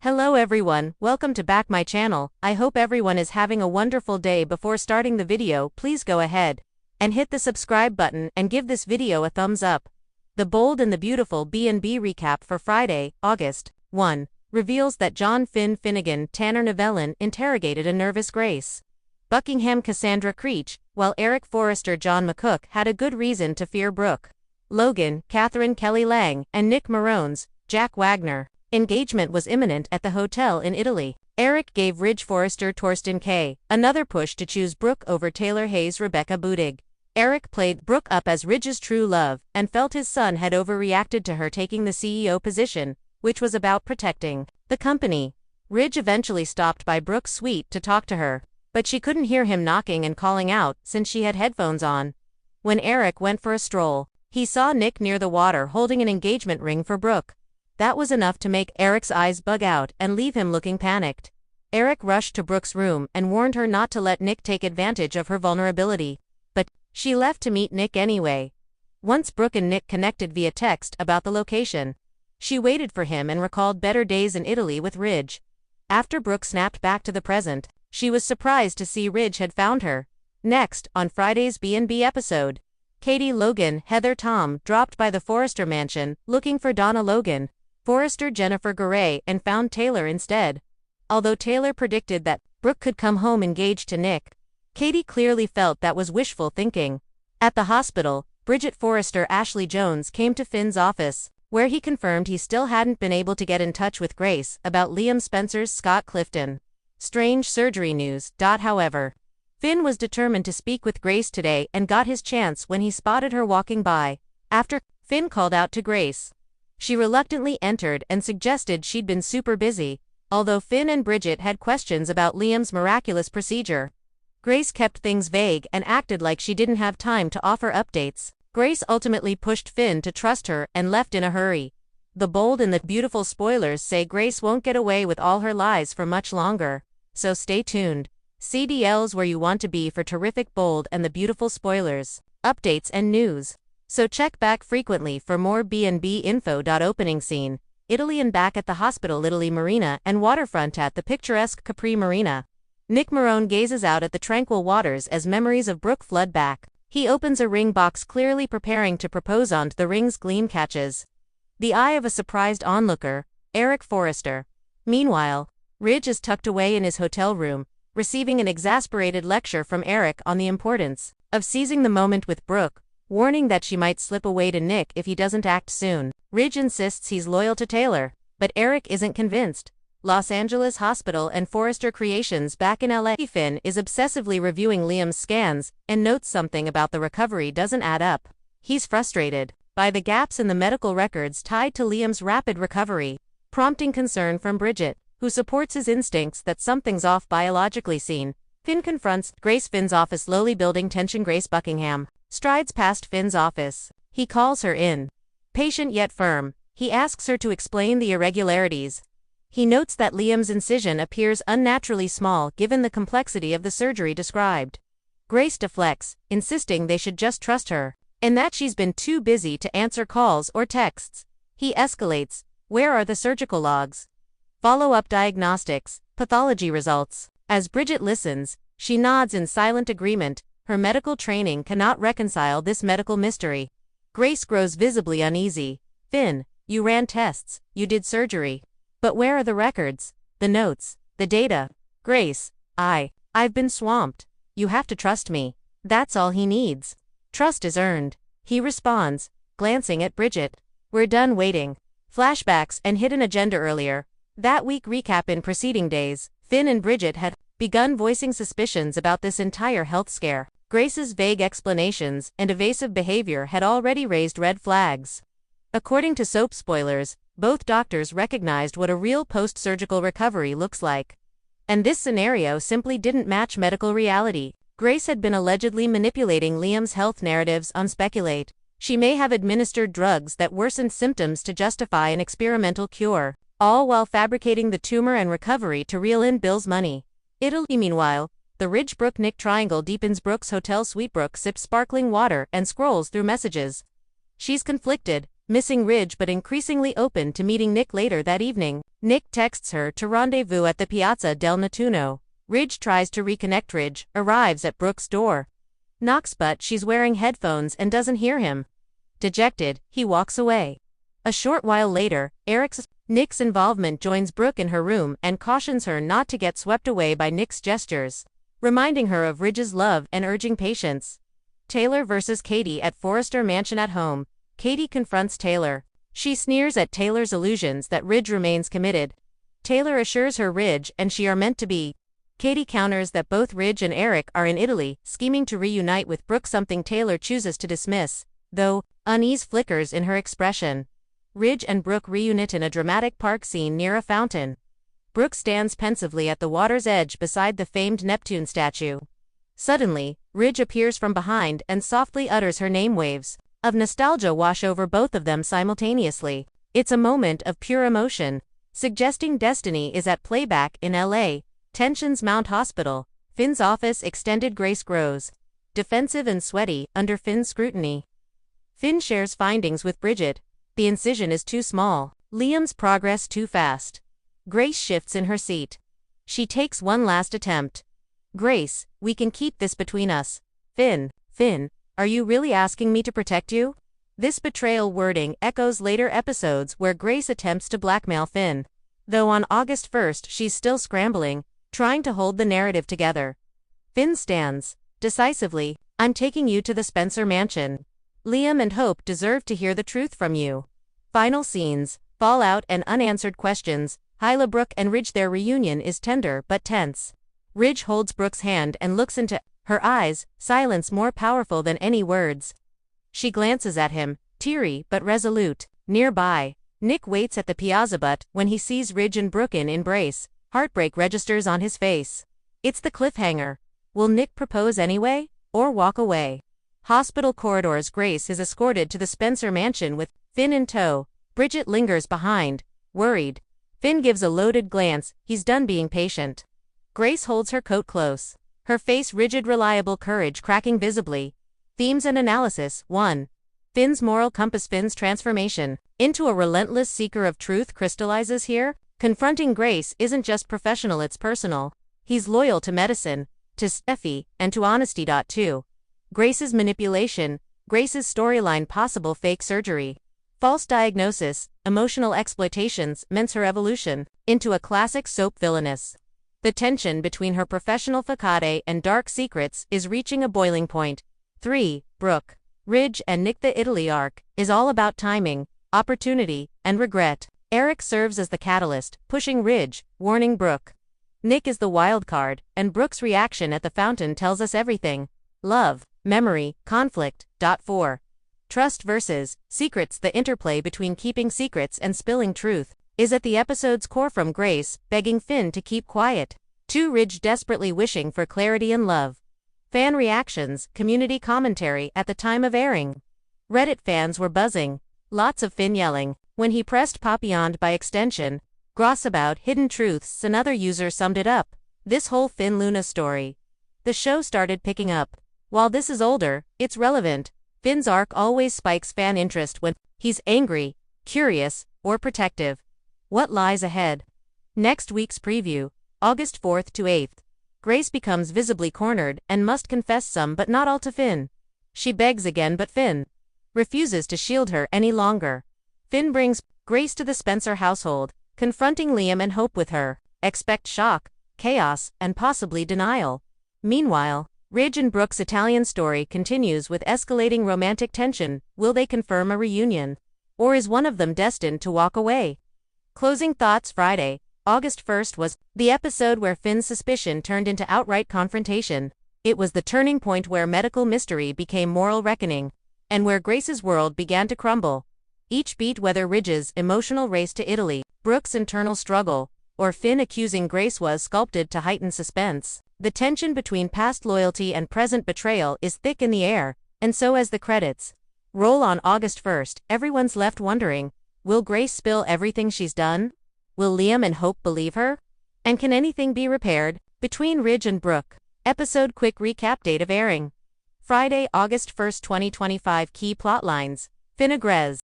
Hello everyone, welcome to back my channel. I hope everyone is having a wonderful day. Before starting the video, please go ahead and hit the subscribe button and give this video a thumbs up. The Bold and the Beautiful B&B recap for Friday, August 1, reveals that John Finnegan Tanner Novellin interrogated a nervous Grace Buckingham Cassandra Creech, while Eric Forrester John McCook had a good reason to fear Brooke Logan, Catherine Kelly Lang, and Nick Marone's Jack Wagner engagement was imminent at the hotel in Italy. Eric gave Ridge Forrester Torsten K. another push to choose Brooke over Taylor Hayes Rebecca Budig. Eric played Brooke up as Ridge's true love and felt his son had overreacted to her taking the CEO position, which was about protecting the company. Ridge eventually stopped by Brooke's suite to talk to her, but she couldn't hear him knocking and calling out since she had headphones on. When Eric went for a stroll, he saw Nick near the water holding an engagement ring for Brooke. That was enough to make Eric's eyes bug out and leave him looking panicked. Eric rushed to Brooke's room and warned her not to let Nick take advantage of her vulnerability. But she left to meet Nick anyway. Once Brooke and Nick connected via text about the location, she waited for him and recalled better days in Italy with Ridge. After Brooke snapped back to the present, she was surprised to see Ridge had found her. Next, on Friday's B&B episode, Katie, Logan, Heather, Tom dropped by the Forrester mansion looking for Donna Logan, Forrester, Jennifer Garay, and found Taylor instead. Although Taylor predicted that Brooke could come home engaged to Nick, Katie clearly felt that was wishful thinking. At the hospital, Bridget Forrester Ashley Jones came to Finn's office, where he confirmed he still hadn't been able to get in touch with Grace about Liam Spencer's Scott Clifton strange surgery news. However, Finn was determined to speak with Grace today and got his chance when he spotted her walking by. After Finn called out to Grace, she reluctantly entered and suggested she'd been super busy, although Finn and Bridget had questions about Liam's miraculous procedure. Grace kept things vague and acted like she didn't have time to offer updates. Grace ultimately pushed Finn to trust her and left in a hurry. The Bold and the Beautiful spoilers say Grace won't get away with all her lies for much longer, so stay tuned. CDL's where you want to be for terrific Bold and the Beautiful spoilers, updates and news. So check back frequently for more B&B info. Opening scene, Italy and back at the hospital. Italy Marina and waterfront at the picturesque Capri Marina. Nick Marone gazes out at the tranquil waters as memories of Brooke flood back. He opens a ring box, clearly preparing to propose. On the ring's gleam catches the eye of a surprised onlooker, Eric Forrester. Meanwhile, Ridge is tucked away in his hotel room, receiving an exasperated lecture from Eric on the importance of seizing the moment with Brooke, warning that she might slip away to Nick if he doesn't act soon. Ridge insists he's loyal to Taylor, but Eric isn't convinced. Los Angeles Hospital and Forrester Creations back in LA. Finn is obsessively reviewing Liam's scans and notes something about the recovery doesn't add up. He's frustrated by the gaps in the medical records tied to Liam's rapid recovery, prompting concern from Bridget, who supports his instincts that something's off biologically. Seen, Finn confronts Grace. Finn's office slowly building tension. Grace Buckingham strides past Finn's office. He calls her in. Patient yet firm, he asks her to explain the irregularities. He notes that Liam's incision appears unnaturally small given the complexity of the surgery described. Grace deflects, insisting they should just trust her, and that she's been too busy to answer calls or texts. He escalates, where are the surgical logs? Follow-up diagnostics, pathology results. As Bridget listens, she nods in silent agreement. Her medical training cannot reconcile this medical mystery. Grace grows visibly uneasy. Finn, you ran tests, you did surgery. But where are the records, the notes, the data? Grace, I've been swamped. You have to trust me. That's all he needs. Trust is earned. He responds, glancing at Bridget. We're done waiting. Flashbacks and hidden agenda. Earlier that week recap. In preceding days, Finn and Bridget had begun voicing suspicions about this entire health scare. Grace's vague explanations and evasive behavior had already raised red flags. According to soap spoilers, both doctors recognized what a real post-surgical recovery looks like. And this scenario simply didn't match medical reality. Grace had been allegedly manipulating Liam's health narratives on Speculate. She may have administered drugs that worsened symptoms to justify an experimental cure, all while fabricating the tumor and recovery to reel in Bill's money. Italy. Meanwhile, the Ridge Brooke Nick triangle deepens. Brooke's hotel suite. Brooke sips sparkling water and scrolls through messages. She's conflicted. missing Ridge but increasingly open to meeting Nick later that evening. Nick texts her to rendezvous at the Piazza del Nettuno. Ridge tries to reconnect. Ridge arrives at Brooke's door. Knocks but she's wearing headphones and doesn't hear him. Dejected, he walks away. A short while later, Nick's involvement joins Brooke in her room and cautions her not to get swept away by Nick's gestures, reminding her of Ridge's love and urging patience. Taylor versus Katie at Forrester Mansion. At home, Katie confronts Taylor. She sneers at Taylor's illusions that Ridge remains committed. Taylor assures her Ridge and she are meant to be. Katie counters that both Ridge and Eric are in Italy, scheming to reunite with Brooke, something Taylor chooses to dismiss, though unease flickers in her expression. Ridge and Brooke reunite in a dramatic park scene near a fountain. Brooke stands pensively at the water's edge beside the famed Neptune statue. Suddenly, Ridge appears from behind and softly utters her name. Waves of nostalgia wash over both of them simultaneously. It's a moment of pure emotion, suggesting destiny is at play. Back in LA, tensions mount. Hospital, Finn's office extended. Grace grows defensive and sweaty under Finn's scrutiny. Finn shares findings with Bridget. The incision is too small. Liam's progress too fast. Grace shifts in her seat. She takes one last attempt. Grace, we can keep this between us. Finn, are you really asking me to protect you? This betrayal wording echoes later episodes where Grace attempts to blackmail Finn. Though on August 1st she's still scrambling, trying to hold the narrative together. Finn stands decisively. I'm taking you to the Spencer mansion. Liam and Hope deserve to hear the truth from you. Final scenes, fallout and unanswered questions. Hyla, Brooke and Ridge. Their reunion is tender but tense. Ridge holds Brooke's hand and looks into her eyes, silence more powerful than any words. She glances at him, teary but resolute. Nearby, Nick waits at the piazza, but when he sees Ridge and Brooke in embrace, heartbreak registers on his face. It's the cliffhanger. Will Nick propose anyway, or walk away? Hospital corridors. Grace is escorted to the Spencer mansion with Finn in tow. Bridget lingers behind, worried. Finn gives a loaded glance. He's done being patient. Grace holds her coat close, her face rigid, reliable courage cracking visibly. Themes and analysis. 1. Finn's moral compass. Finn's transformation into a relentless seeker of truth crystallizes here. Confronting Grace isn't just professional, it's personal. He's loyal to medicine, to Steffi, and to honesty. 2. Grace's manipulation. Grace's storyline. Possible fake surgery, false diagnosis, emotional exploitations. Meant her evolution into a classic soap villainess. The tension between her professional facade and dark secrets is reaching a boiling point. 3. Brooke, Ridge and Nick. The Italy arc is all about timing, opportunity, and regret. Eric serves as the catalyst, pushing Ridge, warning Brooke. Nick is the wild card, and Brooke's reaction at the fountain tells us everything. Love, memory, conflict. 4. Trust versus secrets. The interplay between keeping secrets and spilling truth is at the episode's core, from Grace begging Finn to keep quiet to Ridge desperately wishing for clarity and love. Fan reactions, community commentary. At the time of airing, Reddit fans were buzzing. Lots of Finn yelling when he pressed Papillon. By extension, Gross about hidden truths. Another user summed it up. This whole Finn Luna story. The show started picking up. While this is older, it's relevant. Finn's arc always spikes fan interest when he's angry, curious, or protective. What lies ahead? Next week's preview, August 4th to 8th. Grace becomes visibly cornered and must confess some but not all to Finn. She begs again, but Finn refuses to shield her any longer. Finn brings Grace to the Spencer household, confronting Liam and Hope with her. Expect shock, chaos, and possibly denial. Meanwhile, Ridge and Brooke's Italian story continues with escalating romantic tension. Will they confirm a reunion? Or is one of them destined to walk away? Closing thoughts. Friday, August 1st was the episode where Finn's suspicion turned into outright confrontation. It was the turning point where medical mystery became moral reckoning, and where Grace's world began to crumble. Each beat, whether Ridge's emotional race to Italy, Brooke's internal struggle, or Finn accusing Grace, was sculpted to heighten suspense. The tension between past loyalty and present betrayal is thick in the air, and so as the credits roll on August 1st, everyone's left wondering, will Grace spill everything she's done? Will Liam and Hope believe her? And can anything be repaired between Ridge and Brooke? Episode quick recap. Date of airing: Friday, August 1st, 2025. Key plotlines: Finn agrees